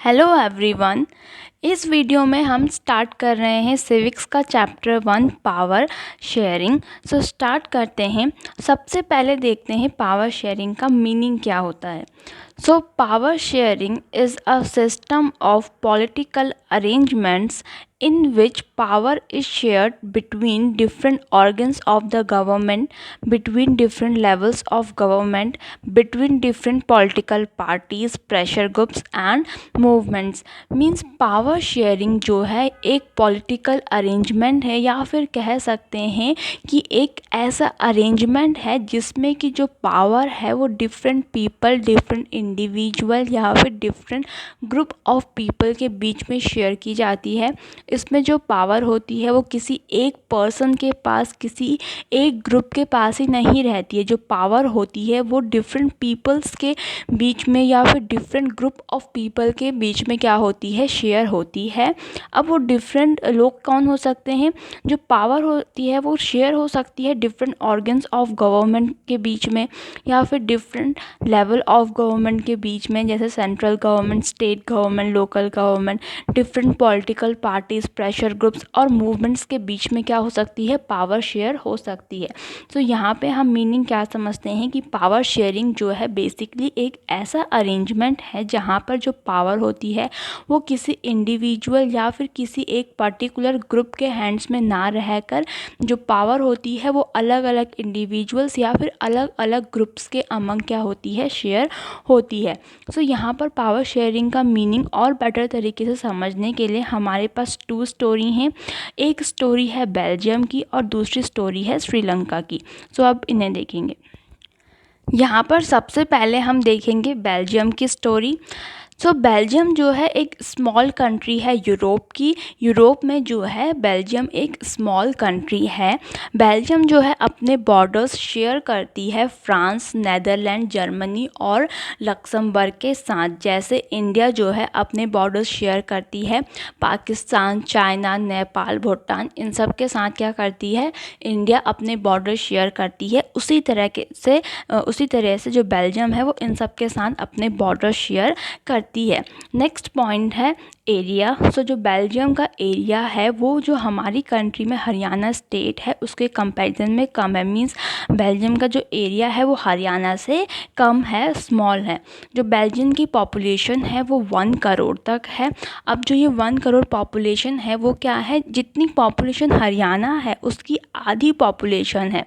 Hello everyone. इस video में हम स्टार्ट कर रहे हैं सिविक्स का chapter 1 power sharing. So start करते हैं। सबसे पहले देखते हैं पावर शेयरिंग का मीनिंग क्या होता है। So power sharing is a system of political arrangements in which power is shared between different organs of the government, between different levels of government, between different political parties, pressure groups and movements। Means power sharing जो है एक political arrangement है, या फिर कह सकते हैं कि एक ऐसा अरेंजमेंट है जिसमें कि जो पावर है वो डिफरेंट पीपल, डिफरेंट इंडिविजुअल या फिर डिफरेंट ग्रुप ऑफ पीपल के बीच में शेयर की जाती है। इसमें जो पावर होती है वो किसी एक पर्सन के पास, किसी एक ग्रुप के पास ही नहीं रहती है। जो पावर होती है वो डिफरेंट पीपल्स के बीच में या फिर डिफरेंट ग्रुप ऑफ पीपल के बीच में क्या होती है, शेयर होती है। अब वो डिफरेंट लोग कौन हो सकते हैं? जो पावर होती है वो शेयर हो सकती है डिफरेंट ऑर्गन्स ऑफ गवर्नमेंट के बीच में, या फिर डिफरेंट लेवल ऑफ गवर्नमेंट के बीच में, जैसे central government, state government, local government, different political parties, pressure groups और मूवमेंट्स के बीच में क्या हो सकती है, पावर शेयर हो सकती है। तो यहाँ पे हम मीनिंग क्या समझते हैं कि पावर शेयरिंग जो है बेसिकली एक ऐसा अरेंजमेंट है जहाँ पर जो पावर होती है वो किसी इंडिविजुअल या फिर किसी एक पर्टिकुलर ग्रुप के हैंड्स में ना रहकर जो पावर होती है वो अलग अलग इंडिविजुअल्स या फिर अलग अलग ग्रुप्स के अमंग क्या होती है, शेयर होती है। सो यहाँ पर पावर शेयरिंग का मीनिंग और बेटर तरीके से समझने के लिए हमारे पास 2 स्टोरी हैं। एक स्टोरी है बेल्जियम की और दूसरी स्टोरी है श्रीलंका की। सो अब इन्हें देखेंगे। यहाँ पर सबसे पहले हम देखेंगे बेल्जियम की स्टोरी। सो बेल्जियम जो है एक स्मॉल कंट्री है यूरोप की। यूरोप में जो है बेल्जियम एक स्मॉल कंट्री है। बेल्जियम जो है अपने बॉर्डर्स शेयर करती है फ्रांस, नेदरलैंड, जर्मनी और लक्समबर्ग के साथ। जैसे इंडिया जो है अपने बॉर्डर्स शेयर करती है पाकिस्तान, चाइना, नेपाल, भूटान, इन सब के साथ क्या करती है, इंडिया अपने बॉर्डर शेयर करती है। उसी तरह से जो बेल्जियम है वो इन सब के साथ अपने बॉर्डर शेयर करती है। नेक्स्ट पॉइंट है एरिया। सो जो बेल्जियम का एरिया है वो जो हमारी कंट्री में हरियाणा स्टेट है उसके कंपैरिजन में कम है। मींस बेल्जियम का जो एरिया है वो हरियाणा से कम है, स्मॉल है। जो बेल्जियम की पॉपुलेशन है वो 1 करोड़ तक है। अब जो ये 1 करोड़ पॉपुलेशन है वो क्या है, जितनी पॉपुलेशन हरियाणा है उसकी आधी पॉपुलेशन है।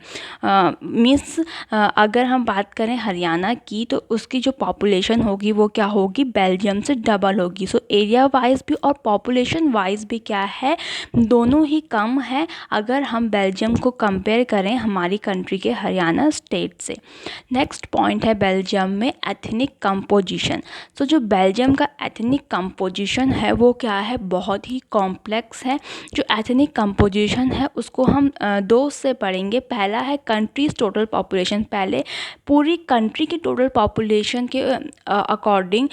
मीन्स अगर हम बात करें हरियाणा की तो उसकी जो पॉपुलेशन होगी वो क्या होगी, बेल्जियम से डबल होगी। सो एरिया वाइज भी और पॉपुलेशन वाइज भी क्या है, दोनों ही कम है अगर हम बेल्जियम को कंपेयर करें हमारी कंट्री के हरियाणा स्टेट से। नेक्स्ट पॉइंट है बेल्जियम में एथनिक कंपोजिशन। सो जो बेल्जियम का एथनिक कंपोजिशन है वो क्या है, बहुत ही कॉम्प्लेक्स है। जो एथनिक कंपोजिशन है उसको हम 2 से पढ़ेंगे। पहला है कंट्रीज टोटल पॉपुलेशन। पहले पूरी कंट्री की टोटल पॉपुलेशन के अकॉर्डिंग,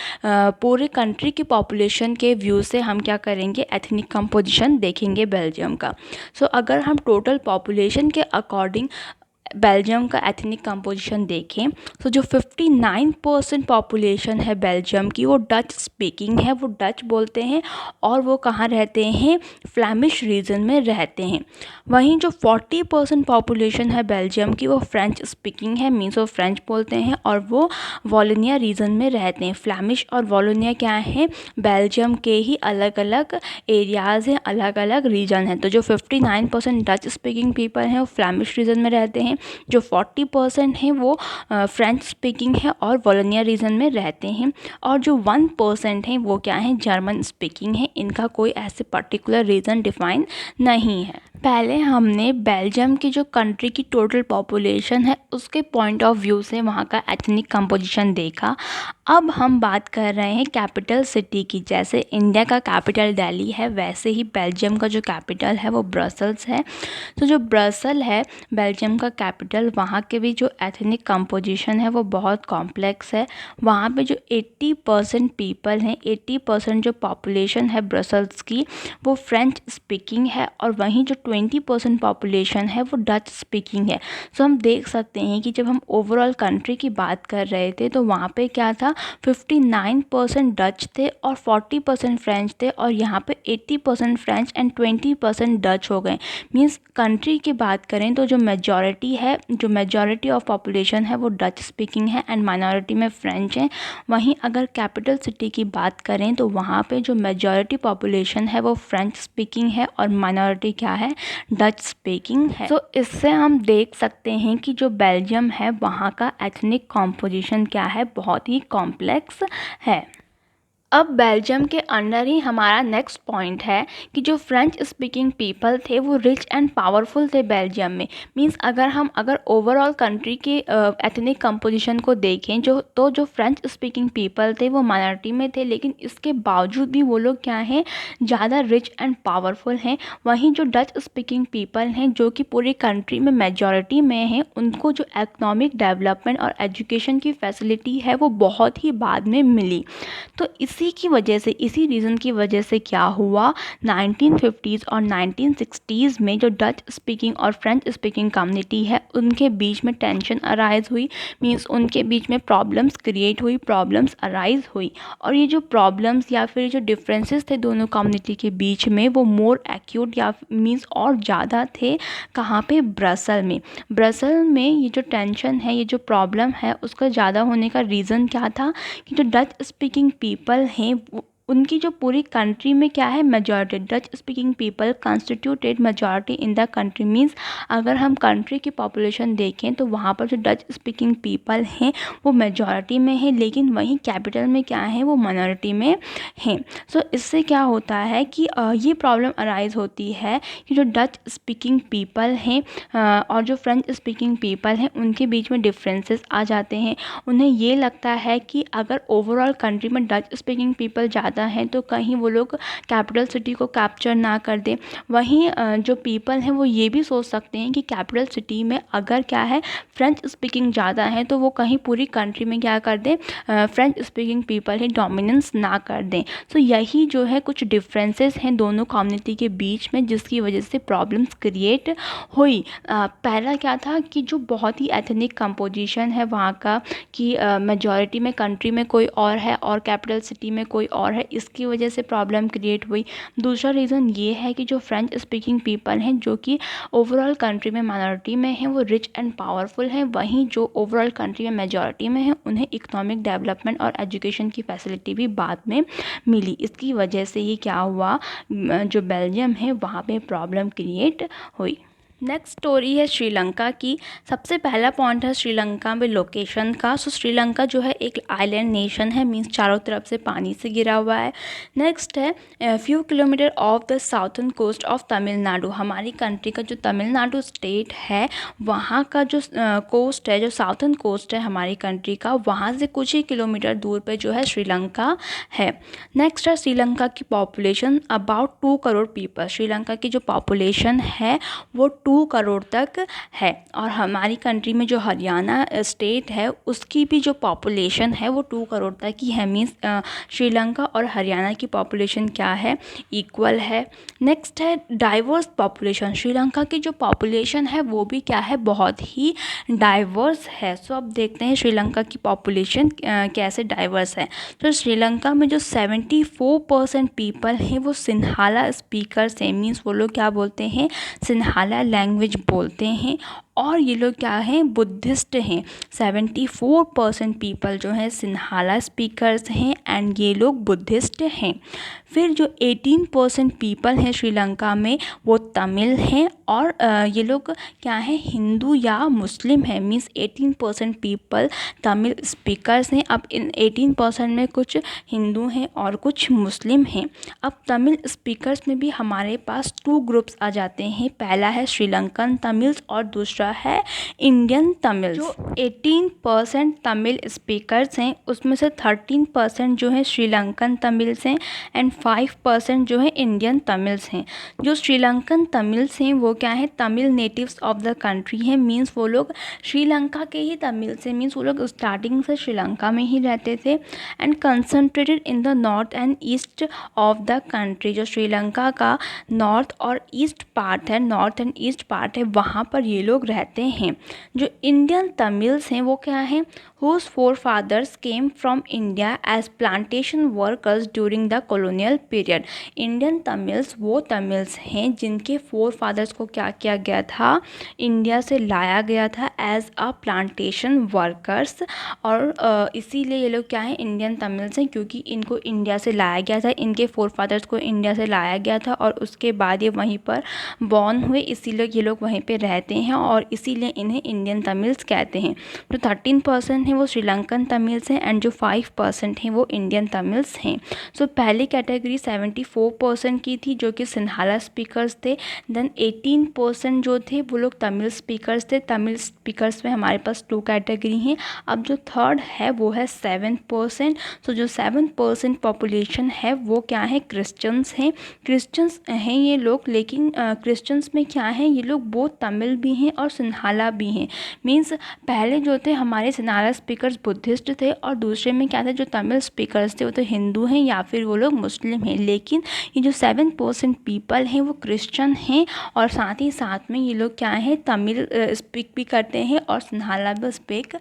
पूरे कंट्री की पॉपुलेशन के व्यू से हम क्या करेंगे, एथनिक कंपोजिशन देखेंगे बेल्जियम का। सो अगर हम टोटल पॉपुलेशन के अकॉर्डिंग बेल्जियम का एथनिक कंपोजिशन देखें तो जो 59% पॉपुलेशन है बेल्जियम की वो डच स्पीकिंग है, वो डच बोलते हैं और वो कहाँ रहते हैं, फ्लैमिश रीजन में रहते हैं। वहीं जो 40% पॉपुलेशन है बेल्जियम की वो फ्रेंच स्पीकिंग है, मीन्स वो फ्रेंच बोलते हैं और वो वॉलोनिया रीजन में रहते हैं। फ्लैमिश और वॉलोनिया क्या हैं, बेल्जियम के ही अलग अलग एरियाज़ हैं, अलग अलग रीजन हैं। तो जो 59% डच स्पीकिंग पीपल हैं वो फ्लैमिश रीजन में रहते हैं। जो 40% हैं वो फ्रेंच स्पीकिंग है और वॉलोनिया रीजन में रहते हैं। और जो 1% हैं वो क्या हैं, जर्मन स्पीकिंग है। इनका कोई ऐसे पर्टिकुलर रीजन डिफाइन नहीं है। पहले हमने बेल्जियम की जो कंट्री की टोटल पॉपुलेशन है उसके पॉइंट ऑफ व्यू से वहाँ का एथनिक कंपोजिशन देखा। अब हम बात कर रहे हैं कैपिटल सिटी की। जैसे इंडिया का कैपिटल दिल्ली है वैसे ही बेल्जियम का जो कैपिटल है वो ब्रसल्स है। तो जो ब्रसल है बेल्जियम का कैपिटल, वहाँ के भी जो एथनिक कंपोजिशन है वो बहुत कॉम्प्लेक्स है। वहाँ पे जो 80% पीपल हैं, 80% जो पॉपुलेशन है ब्रसल्स की वो फ्रेंच स्पीकिंग है, और वहीं जो 20% पॉपुलेशन है वो डच स्पीकिंग है। सो हम देख सकते हैं कि जब हम ओवरऑल कंट्री की बात कर रहे थे तो वहाँ पे क्या था, 59% डच थे और 40% फ्रेंच थे, और यहाँ पे 80% फ्रेंच एंड 20% डच हो गए। मीन्स कंट्री की बात करें तो जो मेजॉरिटी है, जो मेजॉरिटी ऑफ पॉपुलेशन है वो डच स्पीकिंग है एंड माइनॉरिटी में फ्रेंच है। वहीं अगर कैपिटल सिटी की बात करें तो वहाँ पे जो मेजॉरिटी पॉपुलेशन है वो फ्रेंच स्पीकिंग है और माइनॉरिटी क्या है, डच स्पीकिंग है। तो इससे हम देख सकते हैं कि जो बेल्जियम है वहाँ का एथनिक कॉम्पोजिशन क्या है, बहुत ही कॉम्प्लेक्स है। अब बेल्जियम के अंडर ही हमारा नेक्स्ट पॉइंट है कि जो फ्रेंच स्पीकिंग पीपल थे वो रिच एंड पावरफुल थे बेल्जियम में। मींस अगर ओवरऑल कंट्री के एथनिक कंपोजिशन को देखें जो फ्रेंच स्पीकिंग पीपल थे वो माइनॉरिटी में थे, लेकिन इसके बावजूद भी वो लोग क्या हैं, ज़्यादा रिच एंड पावरफुल हैं। वहीं जो डच स्पीकिंग पीपल हैं जो कि पूरी कंट्री में मेजॉरिटी में हैं, उनको जो इकोनॉमिक डेवलपमेंट और एजुकेशन की फैसिलिटी है वो बहुत ही बाद में मिली। तो इसी की वजह से, इसी रीज़न की वजह से क्या हुआ, 1950s और 1960s में जो डच स्पीकिंग और फ्रेंच स्पीकिंग कम्युनिटी है उनके बीच में टेंशन अराइज हुई। मीन्स उनके बीच में प्रॉब्लम्स क्रिएट हुई, प्रॉब्लम्स अराइज हुई, और ये जो प्रॉब्लम्स या फिर जो डिफरेंसेस थे दोनों कम्युनिटी के बीच में वो मोर एक्यूट या मीन्स और ज़्यादा थे। कहाँ पे, ब्रसल में। ब्रसल में ये जो टेंशन है, ये जो प्रॉब्लम है, उसका ज़्यादा होने का रीज़न क्या था कि जो डच स्पीकिंग पीपल हैं उनकी जो पूरी कंट्री में क्या है, majority Dutch speaking people constituted majority in the country. Means अगर हम कंट्री की पॉपुलेशन देखें तो वहाँ पर जो डच स्पीकिंग पीपल हैं वो मेजॉरिटी में है, लेकिन वहीं कैपिटल में क्या है, वो माइनॉरिटी में हैं। सो इससे क्या होता है कि ये प्रॉब्लम अराइज होती है कि जो डच स्पीकिंग पीपल हैं और जो फ्रेंच स्पीकिंग पीपल हैं उनके बीच में डिफरेंसेस आ जाते हैं। उन्हें ये लगता है कि अगर ओवरऑल कंट्री में डच स्पीकिंग पीपल ज़्यादा हैं तो कहीं वो लोग कैपिटल सिटी को कैप्चर ना कर दें। वहीं जो पीपल हैं वो ये भी सोच सकते हैं कि कैपिटल सिटी में अगर क्या है, फ्रेंच स्पीकिंग ज़्यादा है तो वो कहीं पूरी कंट्री में क्या कर दें, फ्रेंच स्पीकिंग पीपल ही डोमिनेंस ना कर दें। तो यही जो है कुछ डिफरेंसेस हैं दोनों कम्युनिटी के बीच में, जिसकी वजह से प्रॉब्लम्स क्रिएट हुई। पहला क्या था कि जो बहुत ही एथनिक कंपोजिशन है वहाँ का, कि मेजॉरिटी में कंट्री में कोई और है और कैपिटल सिटी में कोई और है, इसकी वजह से प्रॉब्लम क्रिएट हुई। दूसरा रीज़न ये है कि जो फ्रेंच स्पीकिंग पीपल हैं जो कि ओवरऑल कंट्री में माइनॉरिटी में हैं वो रिच एंड पावरफुल हैं, वहीं जो ओवरऑल कंट्री में मेजॉरिटी में हैं उन्हें इकोनॉमिक डेवलपमेंट और एजुकेशन की फैसिलिटी भी बाद में मिली। इसकी वजह से ही क्या हुआ, जो बेल्जियम है वहाँ पे प्रॉब्लम क्रिएट हुई। नेक्स्ट स्टोरी है श्रीलंका की। सबसे पहला पॉइंट है श्रीलंका में लोकेशन का। सो श्रीलंका जो है एक आइलैंड नेशन है, मीन्स चारों तरफ से पानी से घिरा हुआ है। नेक्स्ट है few kilometre of the southern coast of Tamil Nadu. हमारी कंट्री का जो तमिलनाडु स्टेट है वहाँ का जो कोस्ट है, जो साउथर्न कोस्ट है हमारी कंट्री का, वहाँ से कुछ ही किलोमीटर दूर पे जो है श्रीलंका है। नेक्स्ट है श्रीलंका की population about 2 crore people. Sri Lanka की जो पॉपुलेशन है वो 2 करोड़ तक है, और हमारी कंट्री में जो हरियाणा स्टेट है उसकी भी जो पॉपुलेशन है वो 2 करोड़ तक ही है। मीन्स श्रीलंका और हरियाणा की पॉपुलेशन क्या है, इक्वल है। नेक्स्ट है डाइवर्स पॉपुलेशन। श्रीलंका की जो पॉपुलेशन है वो भी क्या है, बहुत ही डाइवर्स है। सो अब देखते हैं श्रीलंका की पॉपुलेशन कैसे डाइवर्स है। तो श्रीलंका में जो 74% पीपल हैं वो सिन्हाला स्पीकर्स हैं। मीन्स वो लोग क्या बोलते हैं, सिन्हाला लैंग्वेज बोलते हैं, और ये लोग क्या हैं, बुद्धिस्ट हैं। 74% पीपल जो हैं सिन्हाला स्पीकर्स हैं एंड ये लोग बुद्धिस्ट हैं। फिर जो 18% पीपल हैं श्रीलंका में वो तमिल हैं, और ये लोग क्या हैं, हिंदू या मुस्लिम हैं। मीन्स 18% पीपल तमिल स्पीकर्स हैं। अब इन 18% में कुछ हिंदू हैं और कुछ मुस्लिम हैं। अब तमिल स्पीकर्स में भी हमारे पास 2 ग्रुप्स आ जाते हैं। पहला है श्रीलंकन तमिल्स और दूसरा है इंडियन तमिल। जो 18% तमिल स्पीकर्स हैं उसमें से 13% जो है श्रीलंकन तमिल्स हैं एंड 5% जो है इंडियन तमिल्स हैं। जो श्रीलंकन तमिल्स हैं वो क्या है, Tamil natives of the country हैं, मीन्स वो लोग श्रीलंका के ही तमिल से, मीन्स वो लोग स्टार्टिंग से श्रीलंका में ही रहते थे and concentrated in the north and east of the country. जो श्रीलंका का नॉर्थ और ईस्ट पार्ट है, नॉर्थ एंड ईस्ट पार्ट है, वहाँ पर ये लोग रहते हैं। जो इंडियन तमिल्स हैं वो क्या हैं, whose forefathers came from India as plantation workers during the colonial period। Indian Tamils वो तमिल्स हैं जिनके फोरफादर्स को क्या किया गया था, इंडिया से लाया गया था एज अ प्लांटेशन वर्कर्स। और इसीलिए ये लोग क्या हैं, इंडियन तमिल्स हैं, क्योंकि इनको इंडिया से लाया गया था, इनके फोरफादर्स को इंडिया से लाया गया था और उसके बाद ये वहीं पर बॉर्न हुए, इसीलिए ये लोग वहीं पे रहते हैं और इसीलिए इन्हें इंडियन तमिल्स कहते हैं। जो 13% हैं वो श्रीलंकन तमिल्स हैं एंड जो 5% हैं वो इंडियन तमिल्स हैं। सो पहली कैटेगरी 74% की थी जो कि सिन्हाला स्पीकर्स थे। देन 18% जो थे वो लोग तमिल स्पीकर्स थे। तमिल स्पीकर्स में हमारे पास 2 कैटेगरी हैं। अब जो थर्ड है वो है 7%। सो जो 7% पॉपुलेशन है वो क्या है, क्रिश्चियंस हैं। क्रिश्चियंस हैं ये लोग, लेकिन क्रिश्चियंस में क्या है, ये लोग बहुत तमिल भी हैं और सिन्हाला भी हैं। मीन्स पहले जो थे हमारे सिन्हाला स्पीकर्स बुद्धिस्ट थे और दूसरे में क्या थे, जो तमिल स्पीकर्स थे वो तो हिंदू हैं या फिर वो लोग मुस्लिम हैं। लेकिन ये जो 7% पीपल हैं वो क्रिश्चियन हैं और साथ ही साथ में ये लोग क्या हैं, तमिल स्पीक भी करते हैं और सिन्हाला भी स्पीक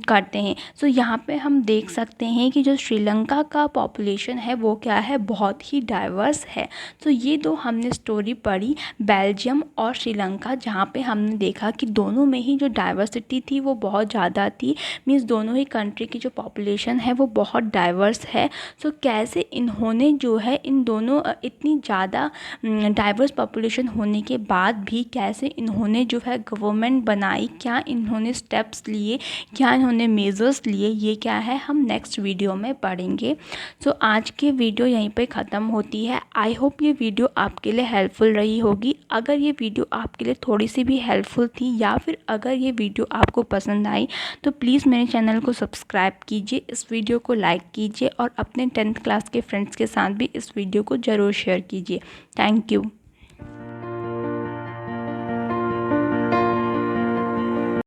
करते हैं। सो यहाँ पे हम देख सकते हैं कि जो श्रीलंका का पॉपुलेशन है वो क्या है, बहुत ही डाइवर्स है। सो ये दो हमने स्टोरी पढ़ी, बेल्जियम और श्रीलंका, जहाँ पे हमने देखा कि दोनों में ही जो डाइवर्सिटी थी वो बहुत ज़्यादा थी। मीन्स दोनों ही कंट्री की जो पॉपुलेशन है वो बहुत डाइवर्स है। सो कैसे इन्होंने जो है इन दोनों इतनी ज़्यादा डाइवर्स पॉपुलेशन होने के बाद भी कैसे इन्होंने जो है गवर्नमेंट बनाई, क्या इन्होंने स्टेप्स लिए, क्या इन्होंने मेजर्स लिए, ये क्या है हम नेक्स्ट वीडियो में पढ़ेंगे। सो आज की वीडियो यहीं पे ख़त्म होती है। आई होप ये वीडियो आपके लिए हेल्पफुल रही होगी। अगर ये वीडियो आपके लिए थोड़ी सी भी हेल्पफुल थी या फिर अगर ये वीडियो आपको पसंद आई तो प्लीज़ मेरे चैनल को सब्सक्राइब कीजिए, इस वीडियो को लाइक कीजिए और अपने 10th क्लास के फ्रेंड्स के साथ भी इस वीडियो को ज़रूर शेयर कीजिए। Thank you.